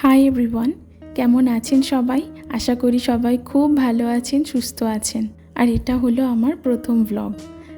Hi everyone, কেমন আছেন সবাই? আশা করি সবাই খুব ভালো আছেন, সুস্থ আছেন। আর এটা হলো আমার প্রথম ব্লগ।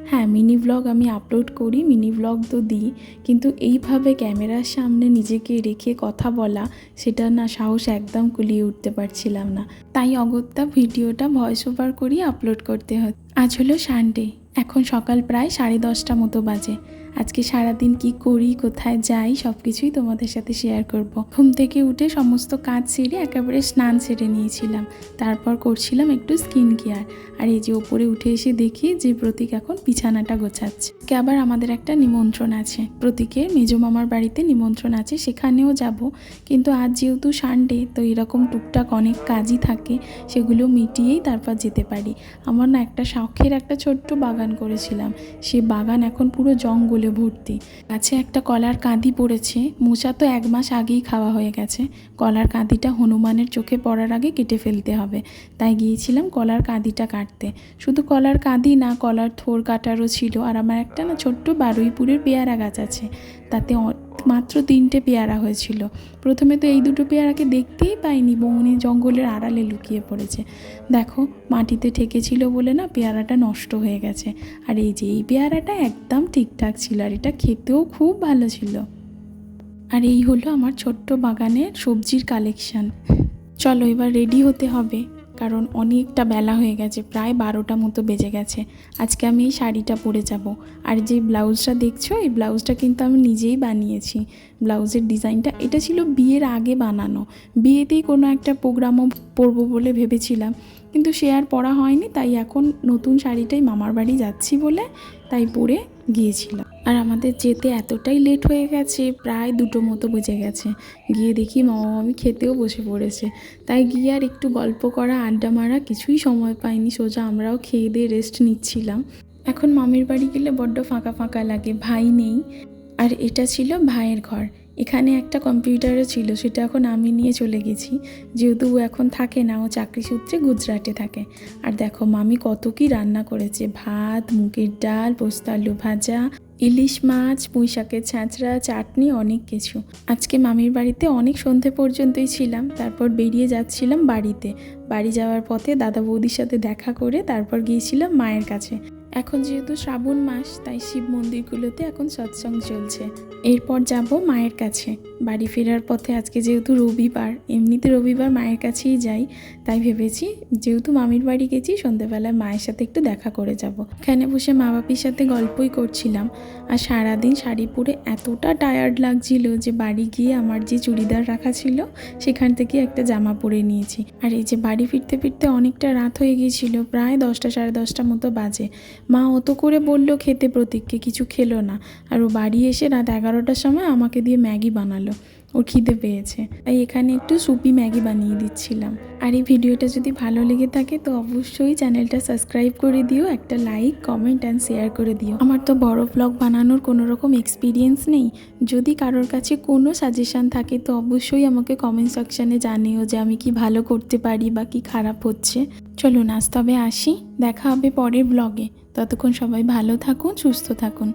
হ্যাঁ, মিনি ব্লগ আমি আপলোড করি, মিনি ব্লগ তো দিই, কিন্তু এইভাবে ক্যামেরার সামনে নিজেকে রেখে কথা বলা, সেটা না সাহস একদম কুলিয়ে উঠতে পারছিলাম না। তাই অগত্যা ভিডিওটা ভয়েস ওভার করি আপলোড করতে হয়। আজ হলো সানডে, এখন সকাল প্রায় 10:30 মতো বাজে। আজকে সারাদিন কি করি, কোথায় যাই, সব কিছুই তোমাদের সাথে শেয়ার করব। ঘুম থেকে উঠে সমস্ত কাজ সেরে একেবারে স্নান সেরে নিয়েছিলাম, তারপর করছিলাম একটু স্কিন কেয়ার। আর এই যে ওপরে উঠে এসে দেখি যে প্রতীক এখন বিছানাটা গোছাচ্ছে। আবার আমাদের একটা নিমন্ত্রণ আছে, প্রতীকের মেজো মামার বাড়িতে নিমন্ত্রণ আছে, সেখানেও যাব। কিন্তু আজ যেহেতু সানডে, তো এরকম টুকটাক অনেক কাজই থাকে, সেগুলো মিটিয়েই তারপর যেতে পারি। আমার না একটা শখের একটা ছোট্ট বাগান করেছিলাম, সে বাগান এখন পুরো জঙ্গলে ভর্তি। গাছে একটা কলার কাঁদি পড়েছে, মোচা তো 1 মাস আগেই খাওয়া হয়ে গেছে। কলার কাঁদিটা হনুমানের চোখে পড়ার আগে কেটে ফেলতে হবে, তাই গিয়েছিলাম কলার কাঁদিটা কাটতে। শুধু কলার কাঁদি না, কলার থোর কাটারও ছিল। আর আমার একটা না ছোট্ট বারুইপুরের পেয়ারা গাছ আছে, তাতে মাত্র 3টে পেয়ারা হয়েছিল। প্রথমে তো এই 2টো পেয়ারাকে দেখতেই পাইনি, বনে জঙ্গলের আড়ালে লুকিয়ে পড়েছে। দেখো, মাটিতে ঠেকেছিল বলে না পেয়ারাটা নষ্ট হয়ে গেছে। আর এই যে এই পেয়ারাটা একদম ঠিকঠাক ছিল, আর এটা খেতেও খুব ভালো ছিল। আর এই হলো আমার ছোট্ট বাগানের সবজির কালেকশান। চলো এবার রেডি হতে হবে, কারণ অনেকটা বেলা হয়ে গেছে, প্রায় 12টা মতো বেজে গেছে। আজকে আমি এই শাড়িটা পরে যাব। আর যে ব্লাউজটা দেখছো, এই ব্লাউজটা কিন্তু আমি নিজেই বানিয়েছি। ব্লাউজের ডিজাইনটা এটা ছিল বিয়ের আগে বানানো, বিয়েতেই কোনো একটা প্রোগ্রামও পরবো বলে ভেবেছিলাম, কিন্তু সে আর পরা হয়নি। তাই এখন নতুন শাড়িটাই মামার বাড়ি যাচ্ছি বলে তাই পরে গিয়েছিলাম। আর আমাদের যেতে এতটাই লেট হয়ে গেছে, প্রায় 2টো মতো বেজে গেছে। গিয়ে দেখি মামা মামি খেতেও বসে পড়েছে। তাই গিয়ে আর একটু গল্প করা, আড্ডা মারা কিছুই সময় পাইনি, সোজা আমরাও খেয়ে দিয়ে রেস্ট নিচ্ছিলাম। এখন মামির বাড়ি গেলে বড্ড ফাঁকা ফাঁকা লাগে, ভাই নেই। আর এটা ছিল ভাইয়ের ঘর। এখানে একটা কম্পিউটারও ছিল, সেটা এখন আমি নিয়ে চলে গেছি, যেহেতু ও এখন থাকে না, ও চাকরি সূত্রে গুজরাটে থাকে। আর দেখো মামি কত কি রান্না করেছে, ভাত, মুগের ডাল, পোস্ত আলু ভাজা, ইলিশ মাছ, পুঁই শাকের ছাঁচড়া, চাটনি, অনেক কিছু। আজকে মামির বাড়িতে অনেক সন্ধে পর্যন্তই ছিলাম, তারপর বেরিয়ে যাচ্ছিলাম বাড়িতে। বাড়ি যাওয়ার পথে দাদা বৌদির সাথে দেখা করে তারপর গিয়েছিলাম মায়ের কাছে। এখন যেহেতু শ্রাবণ মাস, তাই শিব মন্দিরগুলোতে এখন সৎসঙ্গ চলছে। এরপর যাব মায়ের কাছে। বাড়ি ফেরার পথে আজকে যেহেতু রবিবার, এমনিতে রবিবার মায়ের কাছেই যাই, তাই ভেবেছি যেহেতু মামির বাড়ি গেছি, সন্ধ্যেবেলায় মায়ের সাথে একটু দেখা করে যাব। এখানে বসে মা বাপির সাথে গল্পই করছিলাম। আর সারাদিন শাড়ি পরে এতটা টায়ার্ড লাগছিল যে বাড়ি গিয়ে আমার যে চুড়িদার রাখা ছিল সেখান থেকে একটা জামা পরে নিয়েছি। আর এই যে বাড়ি ফিরতে ফিরতে অনেকটা রাত হয়ে গিয়েছিল, প্রায় 10টা 10:30 মতো বাজে। মা অত করে বলল খেতে, প্রতীককে, কিছু খেলো না। আর ও বাড়ি এসে রাত 11টার সময় আমাকে দিয়ে ম্যাগি বানালো, ওর খিদে পেয়েছে, তাই এখানে একটু সুপি ম্যাগি বানিয়ে দিচ্ছিলাম। আর এই ভিডিওটা যদি ভালো লেগে থাকে তো অবশ্যই চ্যানেলটা সাবস্ক্রাইব করে দিও, একটা লাইক, কমেন্ট অ্যান্ড শেয়ার করে দিও। আমার তো বড় ব্লগ বানানোর কোনো রকম এক্সপিরিয়েন্স নেই, যদি কারোর কাছে কোনো সাজেশান থাকে তো অবশ্যই আমাকে কমেন্ট সেকশানে জানিও যে আমি কি ভালো করতে পারি বা কি খারাপ হচ্ছে। চলুন আজ তবে আসি, দেখা হবে পরের ব্লগে। ততক্ষণ সবাই ভালো থাকুন, সুস্থ থাকুন।